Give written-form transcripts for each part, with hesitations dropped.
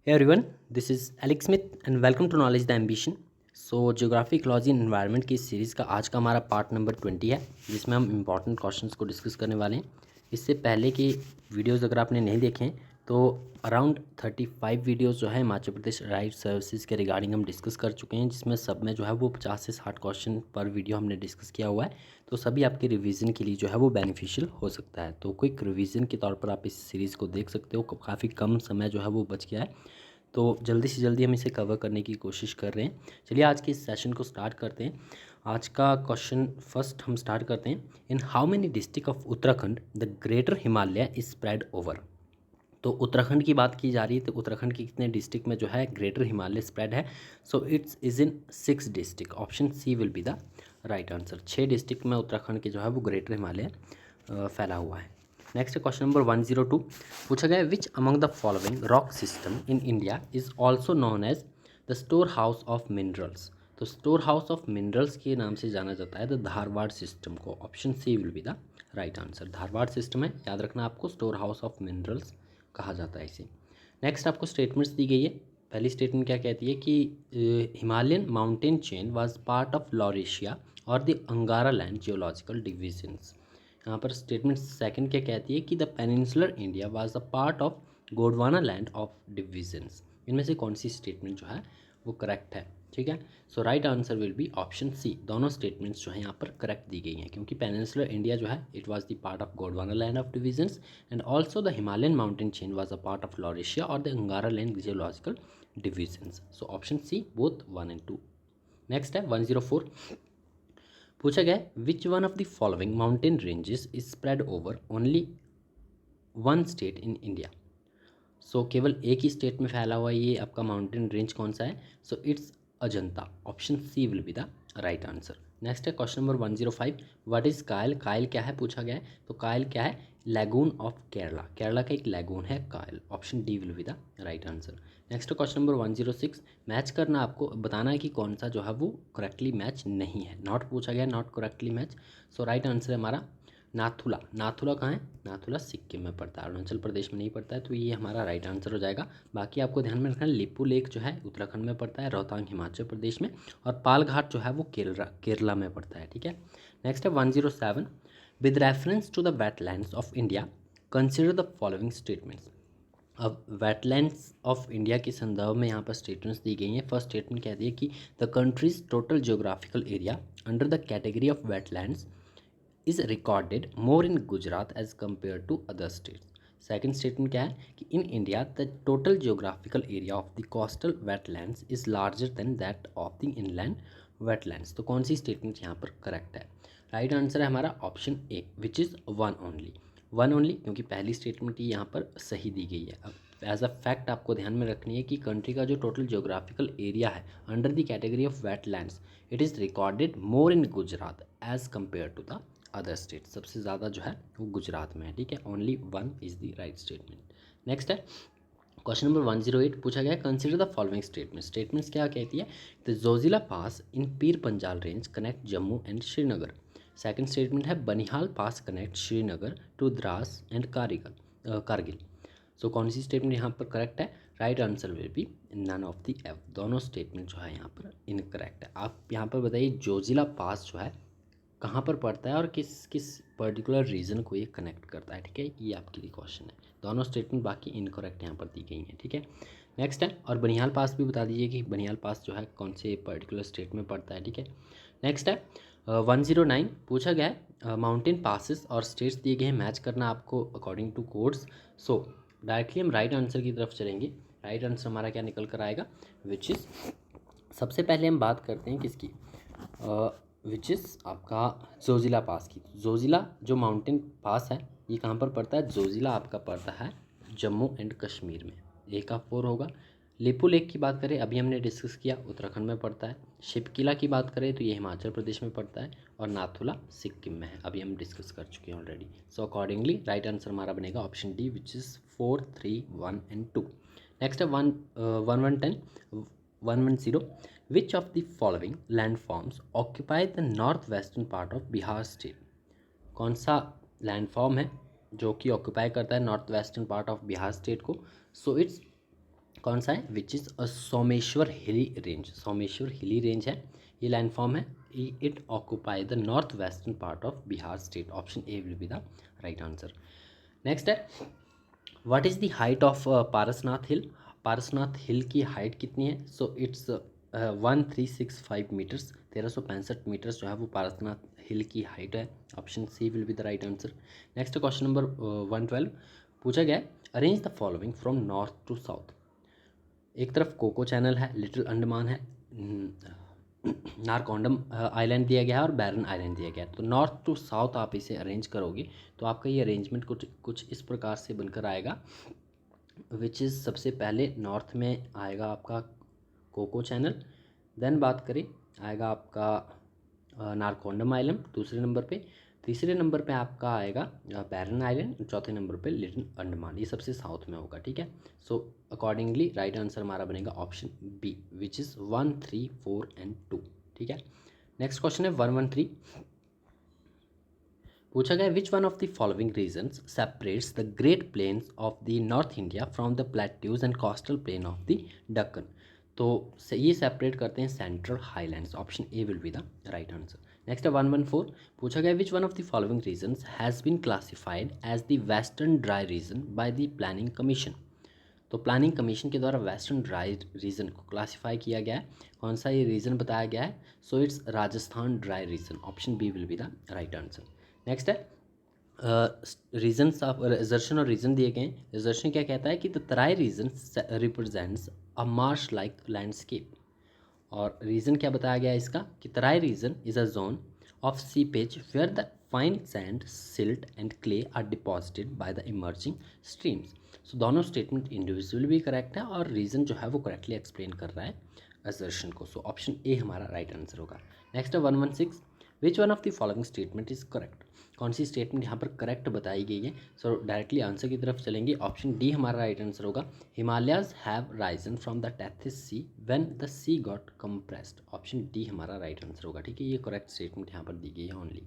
Hey everyone, this is Alex Smith and welcome to Knowledge the Ambition. Geography ecology and environment की series का आज का हमारा part number 20 है, जिसमें हम इंपॉर्टेंट क्वेश्चंस को डिस्कस करने वाले हैं। इससे पहले की वीडियोस अगर आपने नहीं देखे हैं तो अराउंड 35 वीडियोस जो है हिमाचल प्रदेश राइट सर्विसेज के रिगार्डिंग हम डिस्कस कर चुके हैं, जिसमें सब में जो है वो 50 से 60 क्वेश्चन पर वीडियो हमने डिस्कस किया हुआ है। तो सभी आपके रिवीजन के लिए जो है वो बेनिफिशियल हो सकता है। तो क्विक रिवीजन के तौर पर आप इस सीरीज़ को देख सकते हो, काफ़ी कम समय जो है वो बच गया है, तो जल्दी से जल्दी हम इसे कवर करने की कोशिश कर रहे हैं। चलिए आज के इस सेशन को स्टार्ट करते हैं। आज का क्वेश्चन फर्स्ट हम स्टार्ट करते हैं। In how many district of Uttarakhand the greater Himalaya is spread over. तो उत्तराखंड की बात की जा रही है, तो उत्तराखंड के कितने डिस्ट्रिक्ट में जो है ग्रेटर हिमालय स्प्रेड है। So it's is in 6 district. Option C will be the right answer. 6 district में उत्तराखंड के जो है वो ग्रेटर हिमालय फैला हुआ है। नेक्स्ट क्वेश्चन नंबर 102 पूछा गया है, which among the following rock system in India is also known as the store house of minerals. तो स्टोर हाउस ऑफ मिनरल्स के नाम से जाना जाता है द धारवाड़ सिस्टम को। Option C will be the right answer. Dharwad system है, याद रखना आपको, स्टोर हाउस ऑफ मिनरल्स कहा जाता है इसे। नेक्स्ट आपको स्टेटमेंट्स दी गई है। पहली स्टेटमेंट क्या कहती है कि Himalayan mountain chain was part of Laurasia और the Angara land geological divisions. यहाँ पर स्टेटमेंट सेकंड क्या कहती है कि the peninsular India was a part of Gondwana land of divisions. इनमें से कौन सी स्टेटमेंट जो है वो करेक्ट है? ठीक है, so right answer will be option C. दोनों स्टेटमेंट्स जो है यहाँ पर करेक्ट दी गई हैं, क्योंकि पेनिनसुलर इंडिया जो है it was the part of Gondwana land of divisions and also the Himalayan mountain chain was a part of Laurasia और the Angara land geological divisions. So option C both 1 and 2। Next है 104। पूछा गया which one of the following mountain ranges is spread over only one state in India. So केवल एक ही state में फैला हुआ ये आपका माउंटेन रेंज कौन सा है? So it's Ajanta. Option C will be the right answer. Next है question number 105। What is Kayal? Kayal क्या है पूछा गया है, तो कायल क्या है? Lagoon of Kerala. केरला का एक लैगून है कायल। Option D will be the right answer. Next question number 106। Match करना, आपको बताना है कि कौन सा जो है वो करेक्टली मैच नहीं है। नॉट पूछा गया, not correctly match. So right answer है हमारा नाथुला। नाथुला कहाँ है? नाथुला सिक्किम में पड़ता है, अरुणाचल प्रदेश में नहीं पड़ता है, तो ये हमारा राइट आंसर हो जाएगा। बाकी आपको ध्यान में रखना है लिपू लेक जो है उत्तराखंड में पड़ता है, रोहतांग हिमाचल प्रदेश में, और पालघाट जो है वो केरला में पड़ता है। ठीक है, नेक्स्ट है 107। With reference to the wetlands of India consider the following statements. अब वेटलैंड्स ऑफ इंडिया के संदर्भ में यहाँ पर स्टेटमेंट्स दी गई हैं। फर्स्ट स्टेटमेंट कहती है कि the countries total geographical area under the category of wetlands is recorded more in Gujarat as compared to other states. Second statement क्या है कि इन India the total geographical area of the coastal wetlands is larger than that of the inland wetlands. तो कौन सी statement यहाँ पर correct है? Right answer है हमारा option A which is one only. One only, क्योंकि पहली स्टेटमेंट ही यहाँ पर सही दी गई है। अब एज अ फैक्ट आपको ध्यान में रखनी है कि कंट्री का जो टोटल जियोग्राफिकल एरिया है under the category of wetlands it is recorded more in Gujarat as compare to the other state. सबसे ज़्यादा जो है वो गुजरात में है। ठीक है, only one is the right statement. Next है क्वेश्चन नंबर 108। पूछा गया consider the following statement. Statements क्या कहती है? The Zojila pass in Pir Panjal range connect Jammu and Srinagar. Second statement है Banihal pass connect Srinagar to Dras and Kargil. So कौन सी स्टेटमेंट यहाँ पर करेक्ट है? Right answer will be none of the above. दोनों स्टेटमेंट जो है यहाँ पर इनकरेक्ट है। आप यहाँ पर बताइए जोजिला पास जो है कहाँ पर पड़ता है और किस किस पर्टिकुलर रीजन को ये कनेक्ट करता है। ठीक है, ये आपके लिए क्वेश्चन है। दोनों स्टेटमेंट बाकी इनकरेक्ट यहाँ पर दी गई हैं। ठीक है, नेक्स्ट है और बनिहाल पास भी बता दीजिए कि बनिहाल पास जो है कौन से पर्टिकुलर स्टेट में पड़ता है। ठीक है, नेक्स्ट है 109। पूछा गया है माउंटेन पासिस और स्टेट्स दिए गए हैं, मैच करना आपको according to codes. So directly हम राइट आंसर की तरफ चलेंगे। राइट आंसर हमारा क्या निकल कर आएगा? विच इज़, सबसे पहले हम बात करते हैं किसकी, विच इज़ आपका जोजिला पास की। जोजिला जो माउंटेन पास है ये कहाँ पर पड़ता है? जोजिला आपका पड़ता है जम्मू एंड कश्मीर में। ए का 4 होगा। लिपू लेक की बात करें, अभी हमने डिस्कस किया, उत्तराखंड में पड़ता है। शिपकिला की बात करें तो ये हिमाचल प्रदेश में पड़ता है, और नाथुला सिक्किम में है, अभी हम डिस्कस कर चुके हैं already. So accordingly right answer हमारा बनेगा option D which is 4, 3, 1 and 2। Next है 1110। Which of the following landforms occupy the north western part of Bihar state. कौन सा लैंडफॉर्म है जो कि ऑक्यूपाई करता है north western part of Bihar state को? सो इट्स कौन सा है, विच इज़ अ सोमेश्वर हिली रेंज, सोमेश्वर हिली रेंज है, ये लैंड फॉर्म है, it occupy the north western part of Bihar state, option A will be the right answer. Next है, what is the height of Parasnath hill, Parasnath hill की हाइट कितनी है, so it's 1365 metres, 1365 metres जो है वो पारसनाथ हिल की height है, option C will be the right answer. Next question number 112 पूछा गया है, arrange the following from north to south, एक तरफ कोको चैनल है, लिटिल अंडमान है, नारकोंडम आइलैंड दिया गया है और बैरन आइलैंड दिया गया है। तो नॉर्थ टू साउथ आप इसे अरेंज करोगे तो आपका ये अरेंजमेंट कुछ इस प्रकार से बनकर आएगा, विच इज़ सबसे पहले नॉर्थ में आएगा आपका कोको चैनल, देन बात करें आएगा आपका नारकोंडम आइलैंड दूसरे नंबर पे, तीसरे नंबर पे आपका आएगा बैरन आइलैंड, चौथे नंबर पे लिटिल अंडमान, ये सबसे साउथ में होगा, ठीक है। सो अकॉर्डिंगली राइट आंसर हमारा बनेगा option B, which is 1, 3, 4 and 2, ठीक है। नेक्स्ट क्वेश्चन है 113, पूछा गया which one of the following regions separates the great plains of the north India from the plateaus and coastal plain of the Deccan, तो ये separate करते हैं central highlands, option A will be the right answer. Next है 114, पूछा गया which one of the following regions has been classified as the western dry region by the planning commission, तो planning commission के द्वारा western dry region को classify किया गया है, कौन सा ये रीजन बताया गया है, so it's Rajasthan dry region, option B will be the right answer. Next है रीजन्स ऑफ रिजर्शन और रीजन दिए गए हैं, रिजर्शन क्या कहता है कि the Terai region represents a marsh like landscape, और रीजन क्या बताया गया है इसका कि Terai region is a zone of seepage where the fine sand, silt and clay are deposited by the emerging streams, so दोनों स्टेटमेंट इंडिविजुअल भी करेक्ट है और रीजन जो है वो करेक्टली एक्सप्लेन कर रहा है असर्शन को, सो ऑप्शन ए हमारा राइट आंसर होगा। नेक्स्ट है 116, विच one of the following statement is correct, कौन सी स्टेटमेंट यहाँ पर करेक्ट बताई गई है, सो डायरेक्टली आंसर की तरफ चलेंगे, ऑप्शन डी हमारा राइट आंसर होगा, Himalayas have risen from the Tethys sea when the sea got compressed, option D हमारा राइट आंसर होगा, ठीक है, ये करेक्ट स्टेटमेंट यहाँ पर दी गई है ओनली।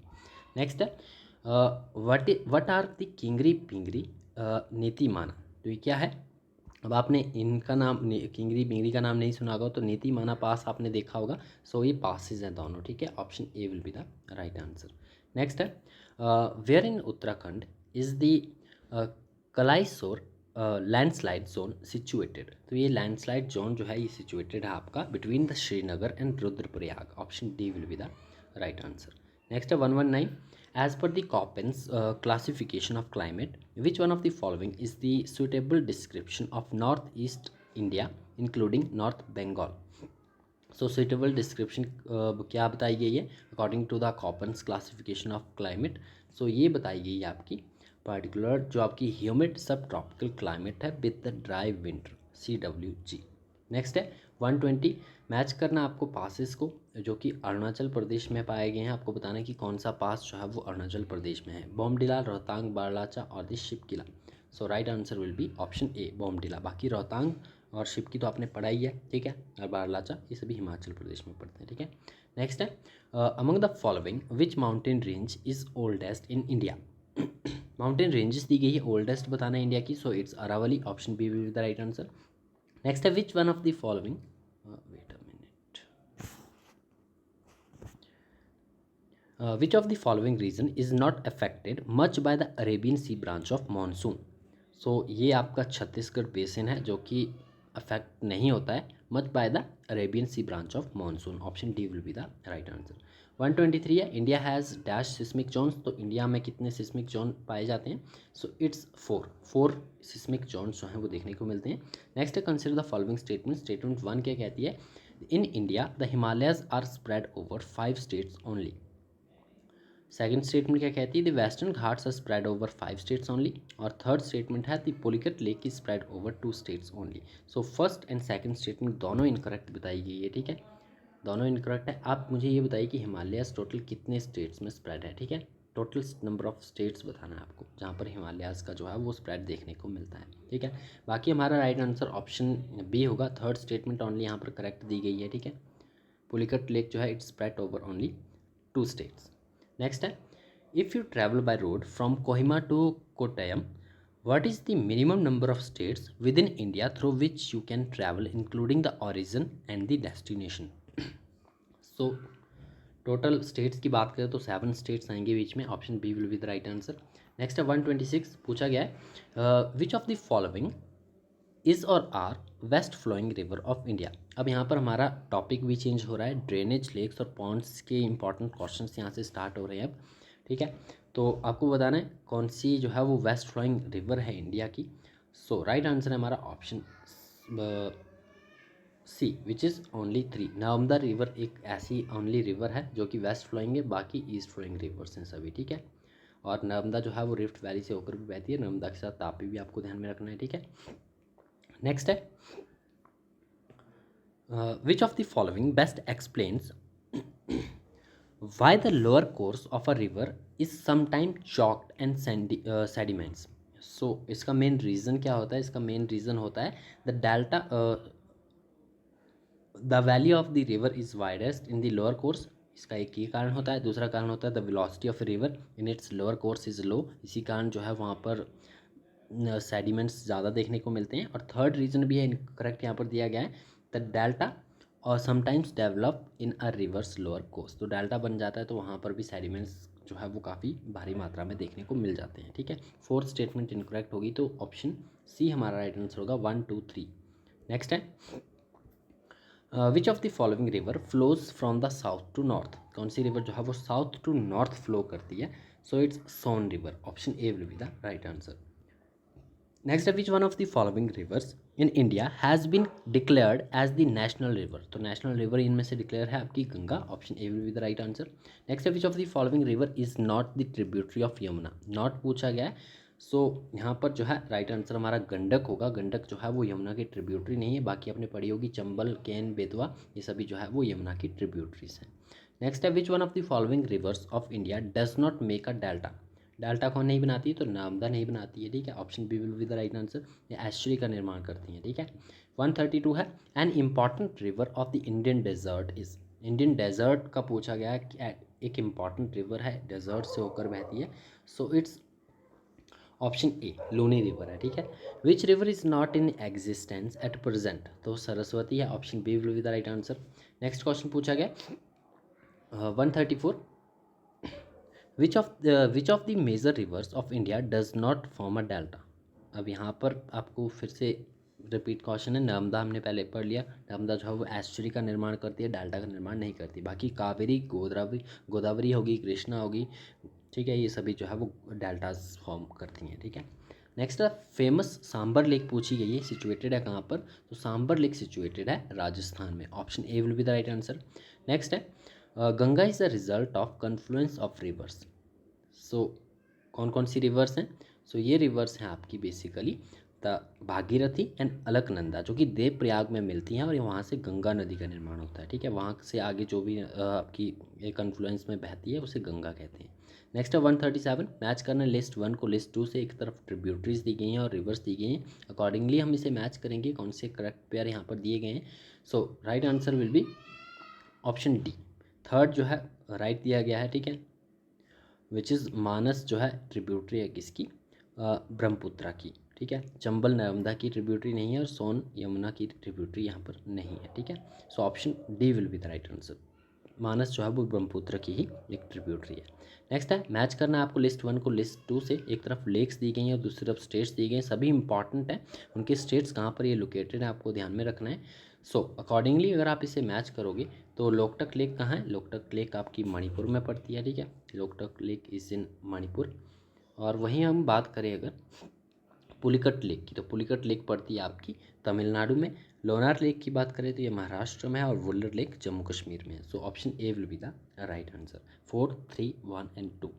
नेक्स्ट है वट आर द किंगरी पिंगरी नीतिमाना, तो ये क्या है, अब आपने इनका नाम किंगरी पिंगरी का नाम नहीं सुना होगा तो नीतिमाना पास आपने देखा होगा, सो ये पासिस हैं दोनों, ठीक है, option A will be the right answer. Next है where in Uttarakhand is the Kaliasaur landslide zone situated, तो ये लैंडस्लाइड जोन जो है ये सिचुएटेड है आपका between the Srinagar and Rudraprayag, option D will be the right answer. Next है 119, as per the Koppens classification of climate, which one of the following is the suitable description of northeast India including North Bengal, so suitable description क्या बताई गई है according to the Koppen's classification of climate, so ये बताई गई है आपकी particular जो आपकी ह्यूमिड सब ट्रॉपिकल क्लाइमेट है with the dry winter, CWG। Next है 120, मैच करना आपको पासेस को जो कि अरुणाचल प्रदेश में पाए गए हैं, आपको बताना है कि कौन सा पास जो है वो अरुणाचल प्रदेश में है, बोमडिला, रोहतांग, बारलाचा और the Shipki La, so right answer will be option A Bomdila, बाकी रोहतांग और शिपकी तो आपने पढ़ा ही है, ठीक है, और बारलाचा ये सभी हिमाचल प्रदेश में पड़ते हैं, ठीक है। नेक्स्ट है among the following which mountain range is oldest in India, mountain ranges दी गई है, ओल्डेस्ट बताना है इंडिया की, so it's Aravalli, option B will be the right answer. Next है which one of the following, wait a minute, which of the following region is not affected much by the Arabian Sea branch of monsoon, so ये आपका Chhattisgarh basin है जो कि affect नहीं होता है much by the Arabian sea branch of monsoon, option D will be the right answer. 123 है India has dash seismic zones, तो इंडिया में कितने सिस्मिक जोन पाए जाते हैं, सो इट्स 4 सिस्मिक जोन्स जो हैं वो देखने को मिलते हैं। नेक्स्ट है consider the following statement, statement 1 क्या कहती है, in India the Himalayas are spread over 5 states only, second statement क्या कहती है, the western Ghats are spread over 5 states only, और थर्ड स्टेटमेंट है the Pulicat lake is spread over 2 states only, so first and second statement दोनों incorrect बताई गई है, ठीक है, दोनों इनकरेक्ट है। आप मुझे ये बताइए कि हिमालयाज टोटल कितने स्टेट्स में स्प्रेड है, ठीक है, टोटल नंबर ऑफ स्टेट्स बताना है आपको जहाँ पर हिमालयाज का जो है वो स्प्रेड देखने को मिलता है, ठीक है। बाकी हमारा राइट आंसर ऑप्शन बी होगा, थर्ड स्टेटमेंट ओनली यहाँ पर करेक्ट दी गई है, ठीक है, पुलिकट लेक जो है it's spread over only 2 states. Next है if you travel by road from Kohima to Kottayam What is the minimum number of states within India through which you can travel, including the origin and the destination? So total states की बात करें तो 7 states आएंगे बीच में, option B will be the right answer. Next है 126, पूछा गया है which of the following is or are west flowing river of India. अब यहाँ पर हमारा टॉपिक भी चेंज हो रहा है, ड्रेनेज, लेक्स और पॉन्ड्स के इंपॉर्टेंट क्वेश्चंस यहाँ से स्टार्ट हो रहे हैं अब, ठीक है। तो आपको बताना है कौन सी जो है वो वेस्ट फ्लोइंग रिवर है इंडिया की। सो राइट आंसर है हमारा option C which is only 3। Narmada river एक ऐसी ओनली रिवर है जो कि वेस्ट फ्लोइंग है, बाकी ईस्ट फ्लोइंग रिवर्स हैं सभी, ठीक है। और नर्मदा जो है वो रिफ्ट वैली से होकर भी बहती है, नर्मदा के साथ तापी भी आपको ध्यान में रखना है, ठीक है। नेक्स्ट है which of the following best explains why the lower course of a river is sometime choked and sediments. So इसका मेन रीज़न क्या होता है, इसका मेन रीज़न होता है the delta the valley of the river is widest in the lower course. इसका एक ये कारण होता है। दूसरा कारण होता है the velocity of river in its lower course is low, इसी कारण जो है वहाँ पर सेडिमेंट्स ज़्यादा देखने को मिलते हैं। और थर्ड रीज़न भी है इनकरेक्ट यहाँ पर दिया गया है, द डेल्टा और sometimes develop in a reverse lower course. तो डेल्टा बन जाता है तो वहाँ पर भी सेडिमेंट्स जो है वो काफ़ी भारी मात्रा में देखने को मिल जाते हैं, ठीक है। फोर्थ स्टेटमेंट इनकरेक्ट होगी तो ऑप्शन सी हमारा राइट आंसर होगा 1 2 3। नेक्स्ट है which of the following river flows from the south to north. कौन सी रिवर जो है वो साउथ टू नॉर्थ फ्लो करती है। So it's Son river, option A will be the right answer. Next है which one of the following rivers in India has been declared as the national river. तो national river इनमें से declare है आपकी Ganga, option A will be the right answer. Next है which of the following river is not the tributary of Yamuna. Not पूछा गया है, सो यहाँ पर जो है राइट आंसर हमारा गंडक होगा। गंडक जो है वो यमुना की ट्रिब्यूटरी नहीं है, बाकी आपने पढ़ी होगी चंबल, केन, बेतवा, ये सभी जो है वो यमुना की ट्रिब्यूटरीज हैं। नेक्स्ट है which one of the following reverse of India does not make a delta. Delta कौन नहीं बनाती है, तो नर्मदा नहीं बनाती है, ठीक है। Option B will be the right answer. ये एस्चुरी का निर्माण करती हैं, ठीक है। 132 है an important river of the Indian desert is. Indian desert का पूछा गया है कि एक इम्पॉर्टेंट रिवर है, डेजर्ट से होकर बहती है। So it's option A Luni river है, ठीक है। Which river is not in existence at present, तो सरस्वती है, option B will be the right answer. Next question पूछा गया 134 which of the major rivers of India does not form a delta. अब यहाँ पर आपको फिर से रिपीट क्वेश्चन है। नर्मदा हमने पहले पढ़ लिया, नर्मदा जो है वो एस्चुरी का निर्माण करती है, डेल्टा का निर्माण नहीं करती। बाकी कावेरी, गोदावरी होगी, कृष्णा होगी, ठीक है, ये सभी जो है वो डेल्टाज फॉर्म करती हैं, ठीक है। नेक्स्ट है फेमस सांबर लेक पूछी गई है, सिचुएटेड है कहाँ पर, तो सांबर लेक सिचुएटेड है राजस्थान में, option A will be the right answer. Next है Ganga is the result of confluence of rivers. So कौन कौन सी रिवर्स हैं, सो ये रिवर्स हैं आपकी basically the Bhagirathi and Alaknanda, जो कि देवप्रयाग में मिलती हैं और वहाँ से गंगा नदी का निर्माण होता है, ठीक है। वहाँ से आगे जो भी आपकी एक कन्फ्लुएंस में बहती है उसे गंगा कहते हैं। नेक्स्ट है 137, मैच करना लिस्ट 1 को लिस्ट 2 से। एक तरफ ट्रिब्यूटरीज दी गई हैं और रिवर्स दी गई हैं, अकॉर्डिंगली हम इसे मैच करेंगे कौन से करेक्ट पेयर यहाँ पर दिए गए हैं। So right answer will be option D, third जो है राइट दिया गया है, ठीक है। विच इज़ मानस जो है ट्रिब्यूटरी है किसकी, ब्रह्मपुत्रा की, ठीक है। चंबल नर्मदा की ट्रिब्यूटरी नहीं है और सोन यमुना की ट्रिब्यूटरी यहाँ पर नहीं है, ठीक है। So option D will be the right answer. Manas जो है वो ब्रह्मपुत्र की ही एक ट्रिब्यूटरी है। नेक्स्ट है मैच करना है आपको लिस्ट 1 को लिस्ट 2 से। एक तरफ लेक्स दी गई हैं और दूसरी तरफ स्टेट्स दी गई हैं, सभी इंपॉर्टेंट है, उनके स्टेट्स कहाँ पर ये लोकेटेड है आपको ध्यान में रखना है। सो अकॉर्डिंगली अगर आप इसे मैच करोगे तो लोकटक लेक कहाँ है, लोकटक लेक आपकी मणिपुर में पड़ती है, ठीक है। Loktak lake is in Manipur. और वहीं हम बात करें अगर पुलिकट लेक की, तो पुलिकट लेक पड़ती है आपकी तमिलनाडु में। लोनार लेक की बात करें तो ये महाराष्ट्र में है और वुलर लेक जम्मू कश्मीर में है। So option A will be the right answer. 4 3 1 and 2।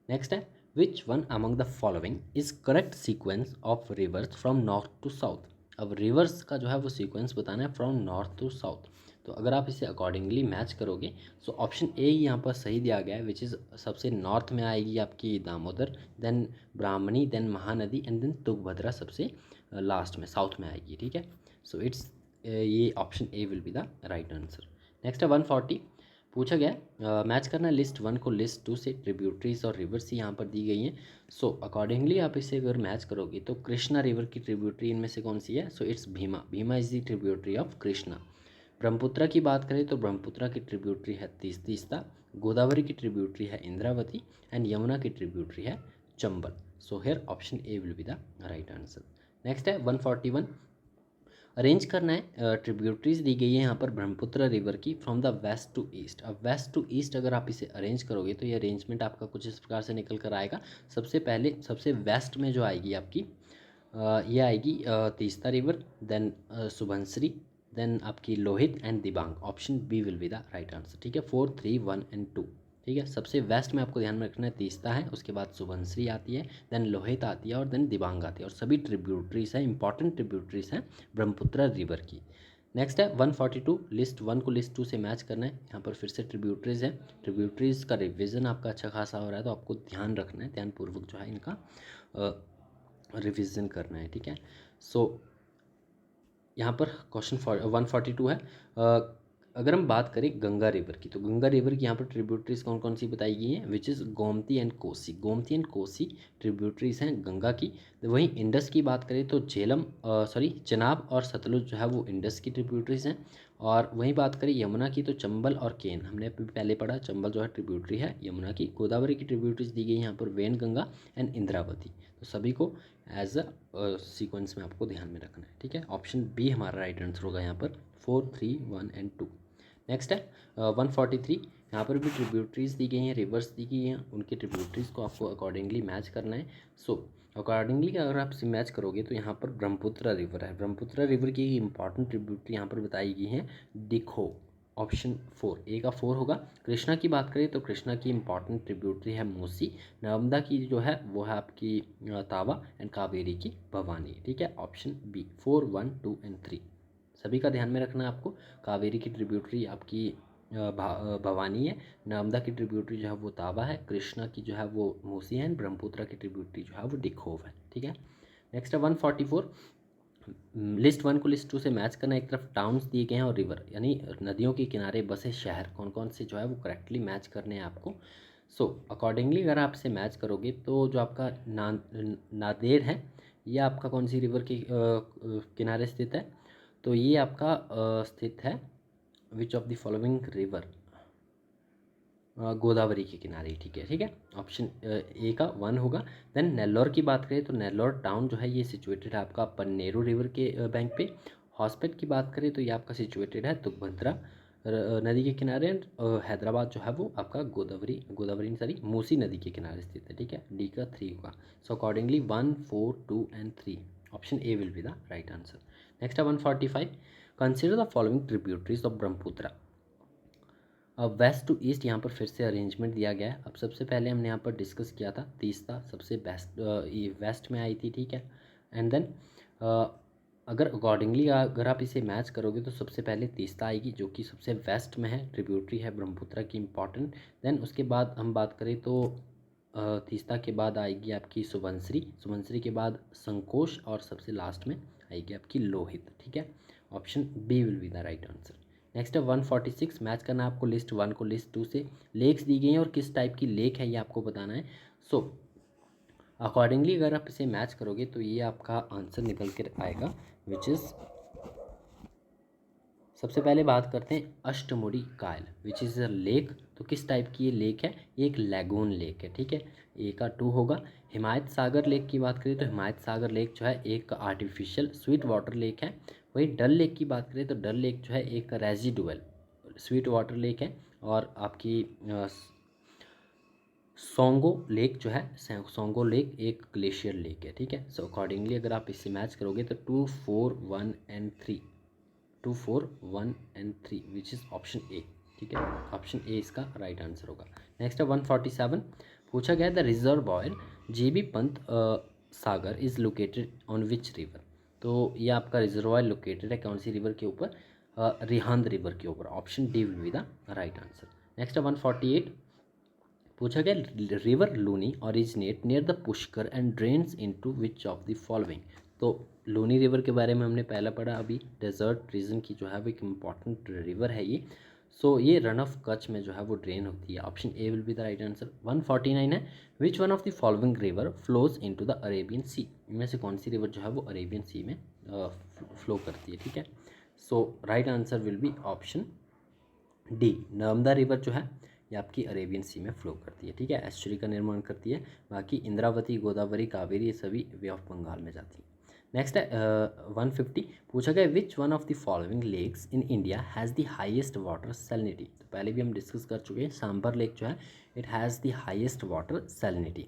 Next है which one among the following is correct sequence of rivers from north to south. अब रिवर्स का जो है वो सीक्वेंस बताना है फ्रॉम नॉर्थ टू साउथ। तो अगर आप इसे अकॉर्डिंगली मैच करोगे सो ऑप्शन ए यहाँ पर सही दिया गया है, विच इज़ सबसे नॉर्थ में आएगी आपकी Damodar, then Brahmani, then Mahanadi and then Tungabhadra सबसे लास्ट में साउथ में आएगी, ठीक है। सो इट्स ये option A will be the right answer. Next है 140 पूछा गया मैच करना है लिस्ट 1 को लिस्ट 2 से, ट्रिब्यूटरीज और रिवर्स यहाँ पर दी गई हैं। सो अकॉर्डिंगली आप इसे अगर मैच करोगे तो कृष्णा रिवर की ट्रिब्यूटरी इनमें से कौन सी है? So it's Bhima. Bhima is the tributary of Krishna. Brahmaputra की बात करें तो ब्रह्मपुत्रा की ट्रिब्यूटरी है तीस्ता। गोदावरी की ट्रिब्यूटरी है इंद्रावती एंड यमुना की ट्रिब्यूटरी है Chambal. So here option A will be the right answer. Next है 141। अरेंज करना है ट्रिब्यूटरीज दी गई है यहाँ पर ब्रह्मपुत्र रिवर की from the west to east. अब वेस्ट टू ईस्ट अगर आप इसे अरेंज करोगे तो ये अरेंजमेंट आपका कुछ इस प्रकार से निकल कर आएगा। सबसे पहले सबसे वेस्ट में जो आएगी आपकी ये आएगी Teesta river, then Subansiri, then आपकी Lohit and Dibang. Option B will be the right answer. ठीक है, 4, 3, 1 एंड 2। ठीक है, सबसे वेस्ट में आपको ध्यान में रखना है तीस्ता है, उसके बाद सुबनसिरी आती है, देन लोहित आती है और देन दिबांग आती है, और सभी ट्रिब्यूटरीज हैं, इंपॉर्टेंट ट्रिब्यूटरीज हैं ब्रह्मपुत्र रिवर की। नेक्स्ट है 142। लिस्ट 1 को लिस्ट 2 से मैच करना है। यहाँ पर फिर से ट्रिब्यूटरीज है। ट्रिब्यूटरीज का रिविजन आपका अच्छा खासा हो रहा है, तो आपको ध्यान रखना है, ध्यानपूर्वक जो है इनका रिविज़न करना है। ठीक है, सो यहाँ पर क्वेश्चन 142 है। अगर हम बात करें गंगा रिवर की, तो गंगा रिवर की यहाँ पर ट्रिब्यूटरीज कौन कौन सी बताई गई हैं, which is Gomti and Kosi. Gomti and Kosi tributaries हैं गंगा की। तो वहीं इंडस की बात करें तो चेनाब और सतलुज जो है वो इंडस की ट्रिब्यूटरीज हैं। और वहीं बात करें यमुना की तो चंबल और केन, हमने पहले पढ़ा, चंबल जो है ट्रिब्यूटरी है यमुना की। गोदावरी की ट्रिब्यूटरीज दी गई यहाँ पर वेन गंगा एंड इंद्रावती। तो सभी को एज अ सीक्वेंस में आपको ध्यान में रखना है। ठीक है, ऑप्शन बी हमारा राइट आंसर होगा यहाँ पर, 4, 3, 1 एंड 2। नेक्स्ट है 143। यहाँ पर भी ट्रिब्यूटरीज दी गई हैं, रिवर्स दी गई हैं, उनकी ट्रिब्यूटरीज को आपको अकॉर्डिंगली मैच करना है। सो अकॉर्डिंगली अगर आप इसे मैच करोगे तो यहाँ पर ब्रह्मपुत्र रिवर है। ब्रह्मपुत्र रिवर की इंपॉर्टेंट ट्रिब्यूटरी यहाँ पर बताई गई हैं दिखो। ऑप्शन 4, ए का 4 होगा। कृष्णा की बात करें तो कृष्णा की इंपॉर्टेंट ट्रिब्यूटरी है मूसी। नर्मदा की जो है वो है आपकी तावा एंड कावेरी की भवानी। ठीक है, ऑप्शन बी, 4, 1, 2 एंड 3 सभी का ध्यान में रखना है आपको। कावेरी की ट्रिब्यूटरी आपकी भवानी है, नर्मदा की ट्रिब्यूटरी जो है वो तावा है, कृष्णा की जो है वो मूसी है, ब्रह्मपुत्र की ट्रिब्यूटरी जो है वो दिखोव है। ठीक है, नेक्स्ट है 144। लिस्ट 1 को लिस्ट 2 से मैच करना। एक तरफ टाउन्स दिए गए हैं और रिवर यानी नदियों के किनारे बसे शहर कौन कौन से जो है वो करेक्टली मैच करने हैं आपको। सो अकॉर्डिंगली अगर आप इसे मैच करोगे तो जो आपका नांदेड़ है ये आपका कौन सी रिवर के किनारे स्थित है? तो ये आपका स्थित है which of the following river, Godavari के किनारे। ठीक है, ऑप्शन ए का 1 होगा। देन नेल्लौर की बात करें तो नेल्लौर टाउन जो है ये सिचुएटेड है आपका पन्नेरू रिवर के बैंक पे। हॉस्पेट की बात करें तो ये आपका सिचुएटेड है तुंगभद्रा नदी के किनारे। हैदराबाद जो है वो आपका गोदावरी मूसी नदी के किनारे स्थित है। ठीक है, डी का 3 होगा। So accordingly 1, 4, 2 and 3 option A will be the right answer. Next है 145। Consider the following tributaries of Brahmaputra. अब वेस्ट टू ईस्ट यहाँ पर फिर से अरेंजमेंट दिया गया है। अब सबसे पहले हमने यहाँ पर डिस्कस किया था तीस्ता सबसे बेस्ट ये वेस्ट में आई थी। ठीक है, एंड देन अगर अकॉर्डिंगली अगर आप इसे मैच करोगे तो सबसे पहले तीस्ता आएगी जो कि सबसे वेस्ट में है, ट्रिब्यूटरी है ब्रह्मपुत्रा की इंपॉर्टेंट। देन उसके बाद हम बात करें तो तीस्ता के बाद आएगी आपकी सुबनसिरी के बाद संकोश और सबसे लास्ट में आएगी आपकी लोहित। ठीक है, option B will be the right answer. Next है 146। मैच करना है आपको लिस्ट 1 को लिस्ट 2 से। लेक्स दी गई हैं और किस टाइप की लेक है ये आपको बताना है। सो अकॉर्डिंगली अगर आप इसे मैच करोगे तो ये आपका आंसर निकल कर आएगा विच इज़, सबसे पहले बात करते हैं अष्टमुड़ी कायल विच इज़ अ लेक। तो किस टाइप की ये लेक है? ये एक लैगून लेक है। ठीक है, ए का 2 होगा। हिमायत सागर लेक की बात करें तो हिमायत सागर लेक जो है एक आर्टिफिशियल स्वीट वाटर लेक है। वही डल लेक की बात करें तो डल लेक जो है एक रेजिडुअल स्वीट वाटर लेक है। और आपकी सोंगो लेक जो है सोंगो लेक एक ग्लेशियर लेक है। ठीक है, सो अकॉर्डिंगली अगर आप इससे मैच करोगे तो 2, 4, 1 and 3 2, 4, 1 and 3 which is option A. ठीक है, ऑप्शन ए इसका राइट आंसर होगा। नेक्स्ट है 147। पूछा गया the reservoir JB Pant Sagar is located on which river. तो ये आपका रिजर्वॉयर लोकेटेड है कौन सी रिवर के ऊपर? रिहांद रिवर के ऊपर। Option D will be the right answer. Next है 148। पूछा गया river Luni originate near the Pushkar and drains into which of the following. तो लूनी रिवर के बारे में हमने पहला पढ़ा अभी, डेजर्ट रीजन की जो है वो एक इम्पॉर्टेंट रिवर है ये। सो ये रन ऑफ कच्छ में जो है वो ड्रेन होती है। Option A will be the right answer. 149 है, which one of the following river flows into the Arabian sea. इनमें से कौन सी रिवर जो है वो अरेबियन सी में फ्लो करती है, ठीक है। So right answer will be option D, Narmada river जो है ये आपकी अरेबियन सी में फ्लो करती है, ठीक है, एस्चुरी का निर्माण करती है। बाकी इंद्रावती, गोदावरी, कावेरी ये सभी वे ऑफ बंगाल में जाती हैं। नेक्स्ट है 150, पूछा गया which one of the following lakes in India has the highest water salinity. तो पहले भी हम डिस्कस कर चुके हैं, सांबर लेक जो है it has the highest water salinity.